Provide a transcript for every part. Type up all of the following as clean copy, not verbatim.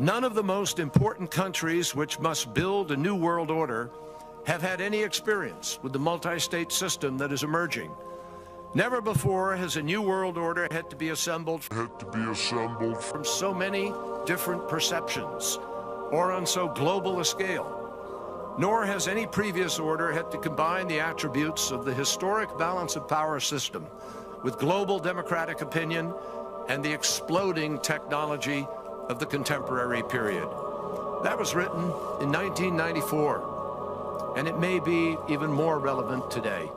None of the most important countries which must build a new world order have had any experience with the multi-state system that is emerging. Never before has a new world order had to be assembled from so many different perceptions or on so global a scale. Nor has any previous order had to combine the attributes of the historic balance of power system with global democratic opinion and the exploding technology of the contemporary period. That was written in 1994, and it may be even more relevant today.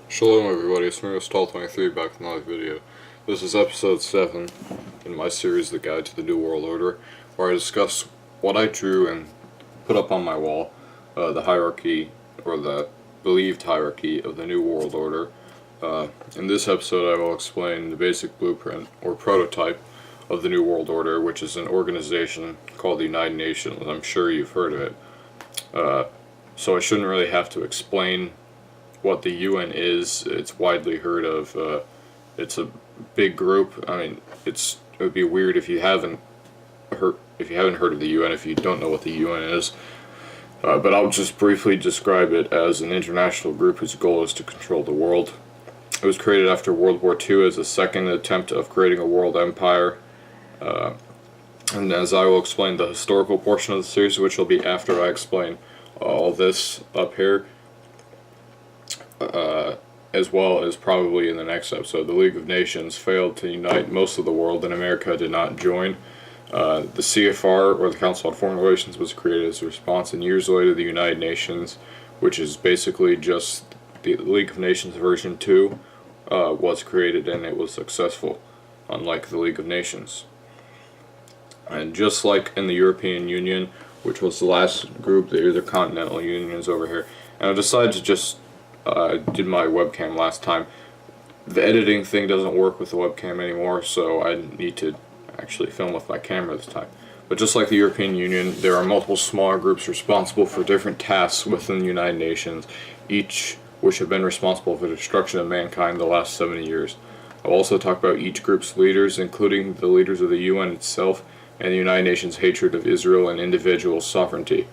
Shalom everybody, it's me, Stall23, back with another video. This is episode 7 in my series, The Guide to the New World Order, where I discuss what I drew and put up on my wall, the hierarchy, or the believed hierarchy of the New World Order. In this episode I will explain the basic blueprint, or prototype, of the New World Order, which is an organization called the United Nations. I'm sure you've heard of it. So I shouldn't really have to explain what the UN is. It's widely heard of. It's a big group. I mean, it would be weird if you haven't heard of the UN, if you don't know what the UN is. But I'll just briefly describe it as an international group whose goal is to control the world. It was created after World War II as a second attempt of creating a world empire. And as I will explain the historical portion of the series, which will be after I explain all this up here, as well as probably in the next episode, the League of Nations failed to unite most of the world, and America did not join. The CFR, or the Council on Foreign Relations, was created as a response, and years later the United Nations, which is basically just the League of Nations version 2, was created, and it was successful, unlike the League of Nations. And just like in the European Union, which was the last group, the intercontinental unions over here, and I decided to just did my webcam last time. The editing thing doesn't work with the webcam anymore, so I need to actually film with my camera this time. But just like the European Union, there are multiple smaller groups responsible for different tasks within the United Nations, each which have been responsible for the destruction of mankind the last 70 years. I'll also talk about each group's leaders, including the leaders of the UN itself, and the United Nations' hatred of Israel and individual sovereignty.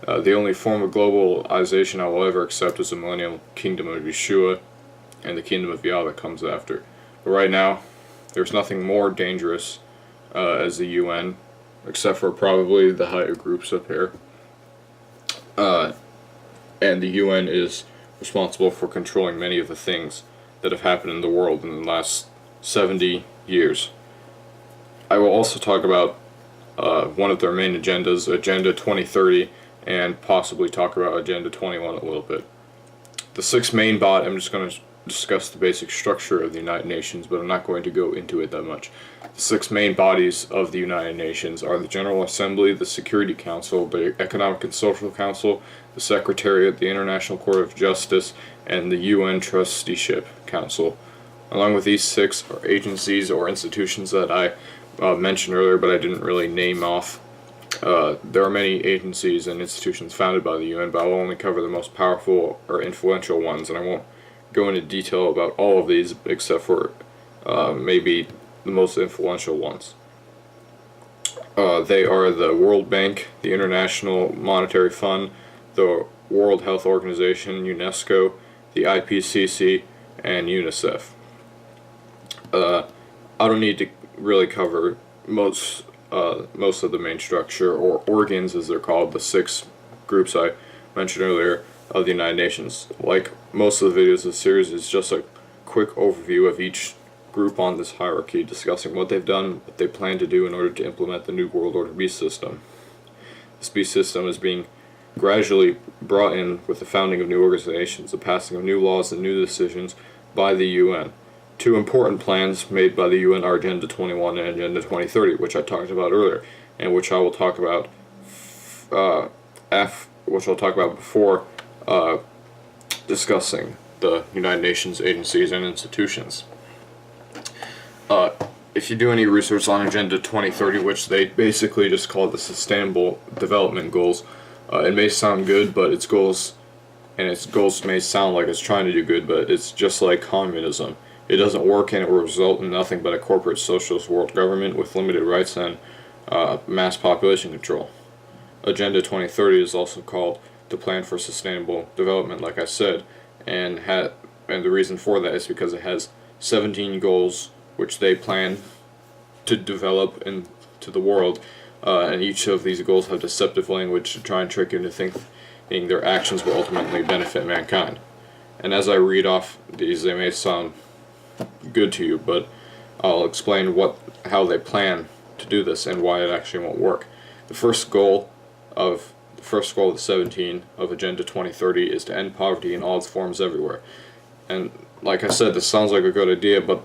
The only form of globalization I will ever accept is the millennial kingdom of Yeshua and the kingdom of Yah that comes after. But right now, there's nothing more dangerous as the UN, except for probably the higher groups up here. And the UN is responsible for controlling many of the things that have happened in the world in the last 70 years. I will also talk about one of their main agendas, Agenda 2030, and possibly talk about Agenda 21 a little bit. The six main bodies, I'm just going to discuss the basic structure of the United Nations, but I'm not going to go into it that much. The six main bodies of the United Nations are the General Assembly, the Security Council, the Economic and Social Council, the Secretariat, the International Court of Justice, and the UN Trusteeship Council. Along with these six are agencies or institutions that I mentioned earlier, but I didn't really name off. There are many agencies and institutions founded by the UN, but I'll only cover the most powerful or influential ones, and I won't go into detail about all of these except for maybe the most influential ones. They are the World Bank, the International Monetary Fund, the World Health Organization, UNESCO, the IPCC, and UNICEF. I don't need to really cover most of the main structure, or organs as they're called, the six groups I mentioned earlier of the United Nations. Like most of the videos of the series, is just a quick overview of each group on this hierarchy, discussing what they've done, what they plan to do in order to implement the New World Order beast system. This beast system is being gradually brought in with the founding of new organizations, the passing of new laws and new decisions by the UN. Two important plans made by the UN are Agenda 21 and Agenda 2030, which I talked about earlier, and which I will talk about before discussing the United Nations agencies and institutions. If you do any research on Agenda 2030, which they basically just call the Sustainable Development Goals, it may sound good, but its goals may sound like it's trying to do good, but it's just like communism. It doesn't work, and it will result in nothing but a corporate socialist world government with limited rights and mass population control. Agenda 2030 is also called the Plan for Sustainable Development, like I said, and the reason for that is because it has 17 goals which they plan to develop into the world, and each of these goals have deceptive language to try and trick you into thinking their actions will ultimately benefit mankind. And as I read off these, they may sound good to you, but I'll explain how they plan to do this and why it actually won't work. The first goal of the 17 of Agenda 2030 is to end poverty in all its forms everywhere. And like I said, this sounds like a good idea, but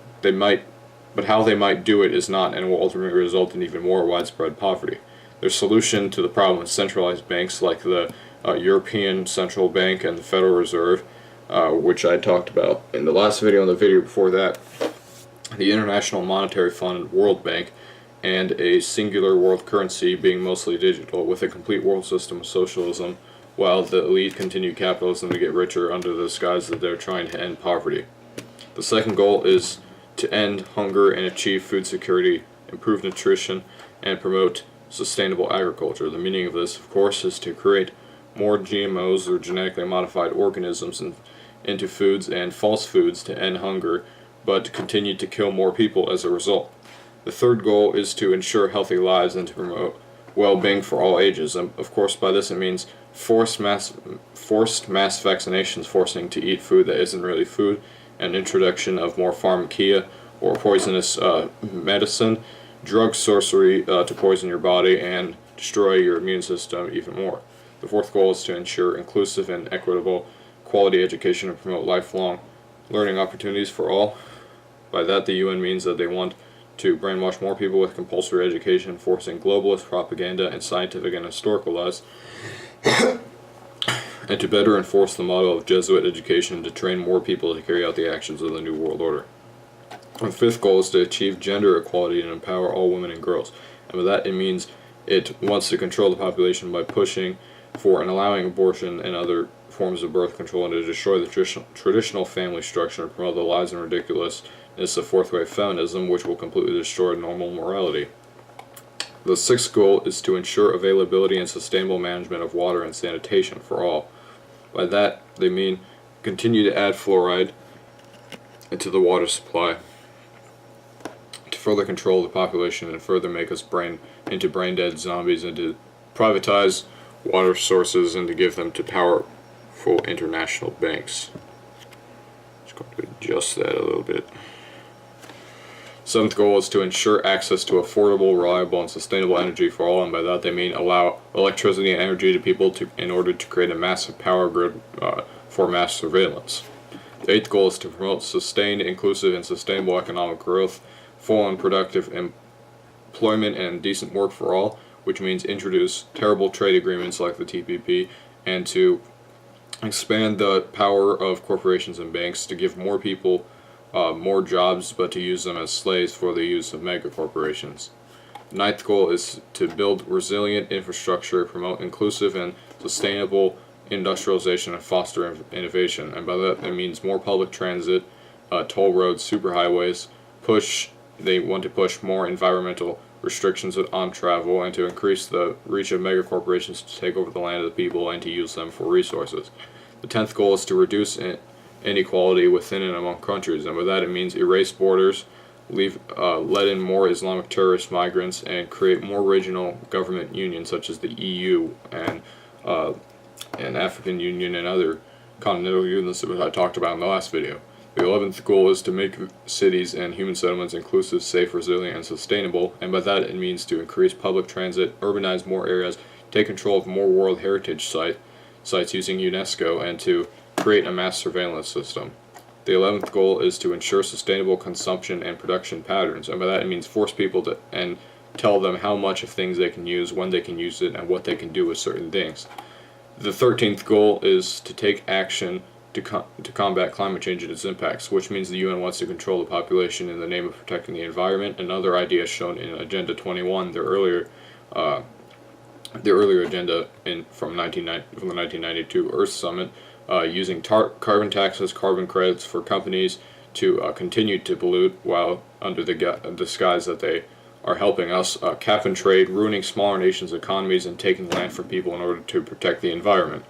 how they might do it is not, and will ultimately result in even more widespread poverty. Their solution to the problem is centralized banks like the European Central Bank and the Federal Reserve, which I talked about in the last video and the video before that, the International Monetary Fund and World Bank, and a singular world currency being mostly digital, with a complete world system of socialism, while the elite continue capitalism to get richer under the disguise that they're trying to end poverty. The second goal is to end hunger and achieve food security, improve nutrition, and promote sustainable agriculture. The meaning of this, of course, is to create more GMOs or genetically modified organisms into foods and false foods to end hunger, but continue to kill more people as a result. The third goal is to ensure healthy lives and to promote well-being for all ages. And of course, by this it means forced mass vaccinations, forcing to eat food that isn't really food, and introduction of more pharmakia or poisonous medicine, drug sorcery to poison your body and destroy your immune system even more. The fourth goal is to ensure inclusive and equitable quality education and promote lifelong learning opportunities for all. By that, the UN means that they want to brainwash more people with compulsory education, forcing globalist propaganda and scientific and historical lies, and to better enforce the model of Jesuit education to train more people to carry out the actions of the New World Order. And the fifth goal is to achieve gender equality and empower all women and girls. And by that, it means it wants to control the population by pushing for and allowing abortion and other forms of birth control, and to destroy the traditional family structure and promote the lies and ridiculousness of fourth wave feminism, which will completely destroy normal morality. The sixth goal is to ensure availability and sustainable management of water and sanitation for all. By that, they mean continue to add fluoride into the water supply to further control the population and further make us into brain-dead zombies, and to privatize water sources and to give them to powerful international banks. Just going to adjust that a little bit. Seventh goal is to ensure access to affordable, reliable, and sustainable energy for all, and by that they mean allow electricity and energy to people in order to create a massive power grid for mass surveillance. The eighth goal is to promote sustained, inclusive, and sustainable economic growth, full and productive employment, and decent work for all, which means introduce terrible trade agreements like the TPP, and to expand the power of corporations and banks to give more people more jobs, but to use them as slaves for the use of mega corporations. The ninth goal is to build resilient infrastructure, promote inclusive and sustainable industrialization, and foster innovation. And by that it means more public transit, toll roads, superhighways. They want to push more environmental restrictions on travel, and to increase the reach of mega corporations to take over the land of the people and to use them for resources. The 10th goal is to reduce inequality within and among countries, and by that it means erase borders, let in more Islamic terrorist migrants, and create more regional government unions such as the EU and African Union and other continental unions that I talked about in the last video. The 11th goal is to make cities and human settlements inclusive, safe, resilient, and sustainable, and by that it means to increase public transit, urbanize more areas, take control of more World Heritage sites using UNESCO, and to create a mass surveillance system. The 11th goal is to ensure sustainable consumption and production patterns, and by that it means force people to and tell them how much of things they can use, when they can use it, and what they can do with certain things. The 13th goal is to take action to combat climate change and its impacts, which means the UN wants to control the population in the name of protecting the environment. Another idea shown in Agenda 21, their earlier agenda from the 1992 Earth Summit, using carbon taxes, carbon credits for companies to continue to pollute while under the disguise that they are helping us cap and trade, ruining smaller nations' economies, and taking land from people in order to protect the environment.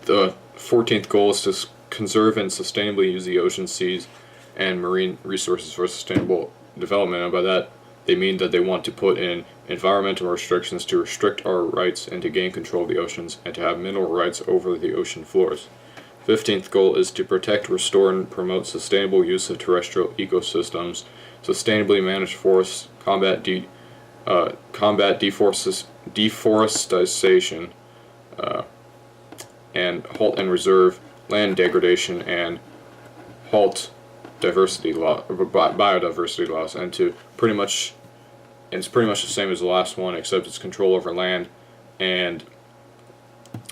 The 14th goal is to conserve and sustainably use the ocean, seas, and marine resources for sustainable development, and by that they mean that they want to put in environmental restrictions to restrict our rights and to gain control of the oceans and to have mineral rights over the ocean floors. 15th goal is to protect, restore, and promote sustainable use of terrestrial ecosystems, sustainably manage forests, combat deforestation, and halt and reserve land degradation and halt biodiversity loss, and it's pretty much the same as the last one, except it's control over land and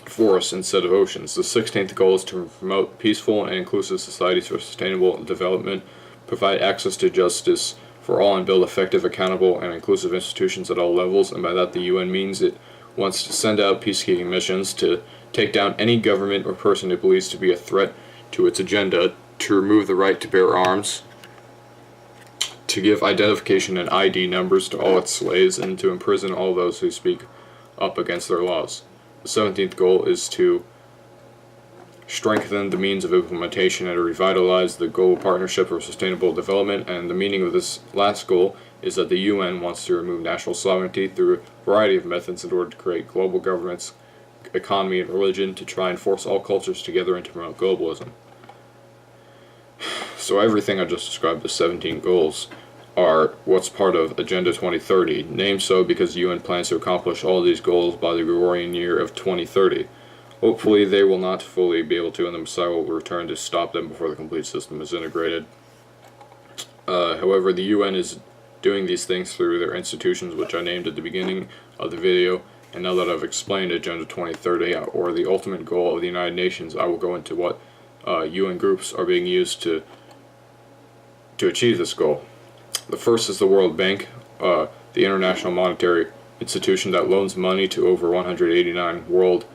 forests instead of oceans. The 16th goal is to promote peaceful and inclusive societies for sustainable development, provide access to justice for all, and build effective, accountable, and inclusive institutions at all levels. And by that, the UN means it wants to send out peacekeeping missions to take down any government or person it believes to be a threat to its agenda, to remove the right to bear arms, to give identification and ID numbers to all its slaves, and to imprison all those who speak up against their laws. The 17th goal is to strengthen the means of implementation and to revitalize the global partnership for sustainable development. And the meaning of this last goal is that the UN wants to remove national sovereignty through a variety of methods in order to create global governments, economy, and religion, to try and force all cultures together and to promote globalism. So everything I just described, the 17 goals, are what's part of Agenda 2030, named so because the UN plans to accomplish all of these goals by the Gregorian year of 2030. Hopefully they will not fully be able to, and the Messiah will return to stop them before the complete system is integrated. However, the UN is doing these things through their institutions, which I named at the beginning of the video, and now that I've explained Agenda 2030, or the ultimate goal of the United Nations, I will go into what UN groups are being used to achieve this goal. The first is the World Bank, the international monetary institution that loans money to over 189 world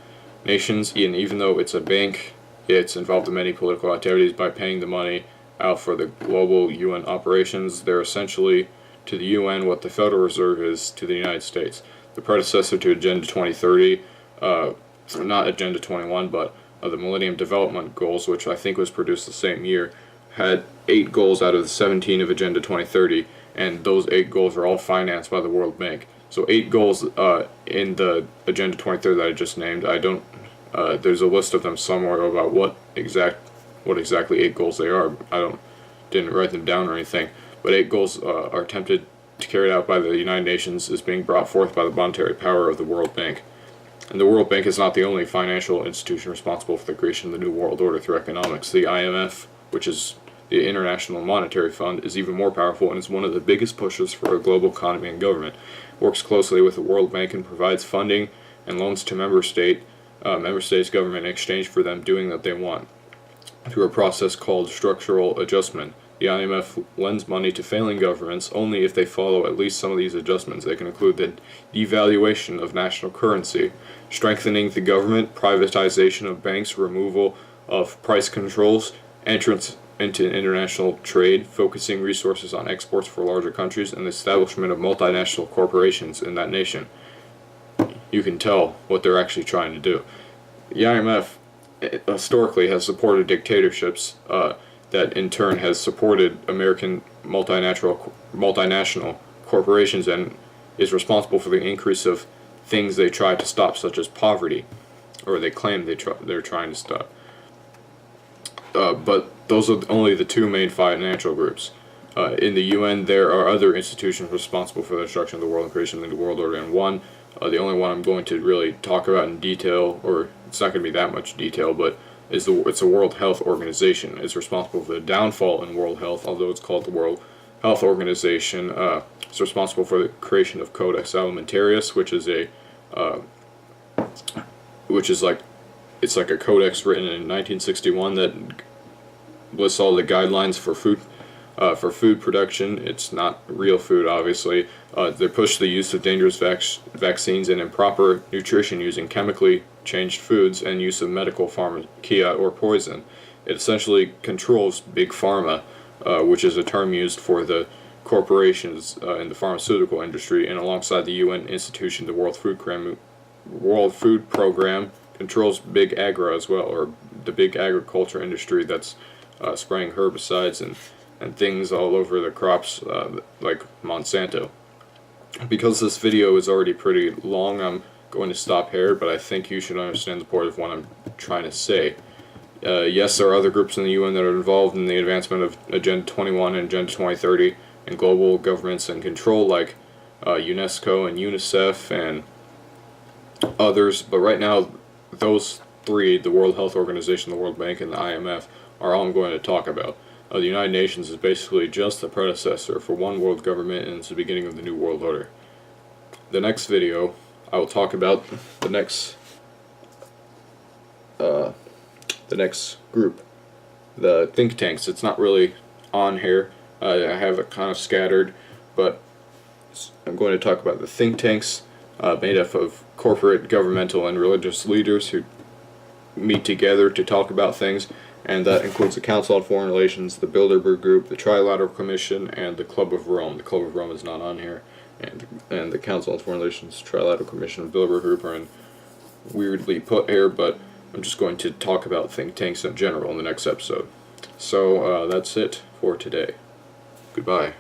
nations, and even though it's a bank, it's involved in many political activities. By paying the money out for the global UN operations, they're essentially to the UN what the Federal Reserve is to the United States. The predecessor to Agenda 2030, not Agenda 21, but the Millennium Development Goals, which I think was produced the same year, had 8 goals out of the 17 of Agenda 2030, and those 8 goals are all financed by the World Bank. So 8 goals in the Agenda 2030 that I just named. There's a list of them somewhere about what exactly 8 goals they are. Didn't write them down or anything, but 8 goals are attempted to carry out by the United Nations, is being brought forth by the monetary power of the World Bank. And the World Bank is not the only financial institution responsible for the creation of the New World Order through economics. The IMF, which is the International Monetary Fund, is even more powerful and is one of the biggest pushers for a global economy and government. Works closely with the World Bank and provides funding and loans to member states' government in exchange for them doing what they want through a process called structural adjustment. The IMF lends money to failing governments only if they follow at least some of these adjustments. They can include the devaluation of national currency, strengthening the government, privatization of banks, removal of price controls, entrance into international trade, focusing resources on exports for larger countries, and the establishment of multinational corporations in that nation. You can tell what they're actually trying to do. The IMF historically has supported dictatorships that in turn has supported American multinational corporations and is responsible for the increase of things they try to stop, such as poverty, or they claim they're trying to stop. But those are only the 2 main financial groups. In the UN, there are other institutions responsible for the destruction of the world and creation of the New World Order, and the only one I'm going to really talk about in detail, or it's not going to be that much detail, but it's the World Health Organization. It's responsible for the downfall in world health, although it's called the World Health Organization. It's responsible for the creation of Codex Alimentarius, which is it's like a codex written in 1961 that lists all the guidelines for food production. It's not real food, obviously. They push the use of dangerous vaccines and improper nutrition using chemically changed foods and use of medical pharmacia or poison. It essentially controls Big Pharma, which is a term used for the corporations in the pharmaceutical industry, and alongside the UN institution, the World Food Program controls big agro as well, or the big agriculture industry that's spraying herbicides and things all over the crops, like Monsanto. Because this video is already pretty long, I'm going to stop here, but I think you should understand the point of what I'm trying to say. Yes, there are other groups in the UN that are involved in the advancement of Agenda 21 and Agenda 2030 and global governance and control, like UNESCO and UNICEF and others, but right now those three, the World Health Organization, the World Bank, and the IMF, are all I'm going to talk about. The United Nations is basically just the predecessor for one world government, and it's the beginning of the New World Order. The next video, I will talk about the next group, the think tanks. It's not really on here. I have it kind of scattered, but I'm going to talk about the think tanks made up of corporate, governmental, and religious leaders who meet together to talk about things, and that includes the Council on Foreign Relations, the Bilderberg Group, the Trilateral Commission, and the Club of Rome. The Club of Rome is not on here, and the Council on Foreign Relations, Trilateral Commission, and Bilderberg Group are weirdly put here, but I'm just going to talk about think tanks in general in the next episode. So that's it for today. Goodbye.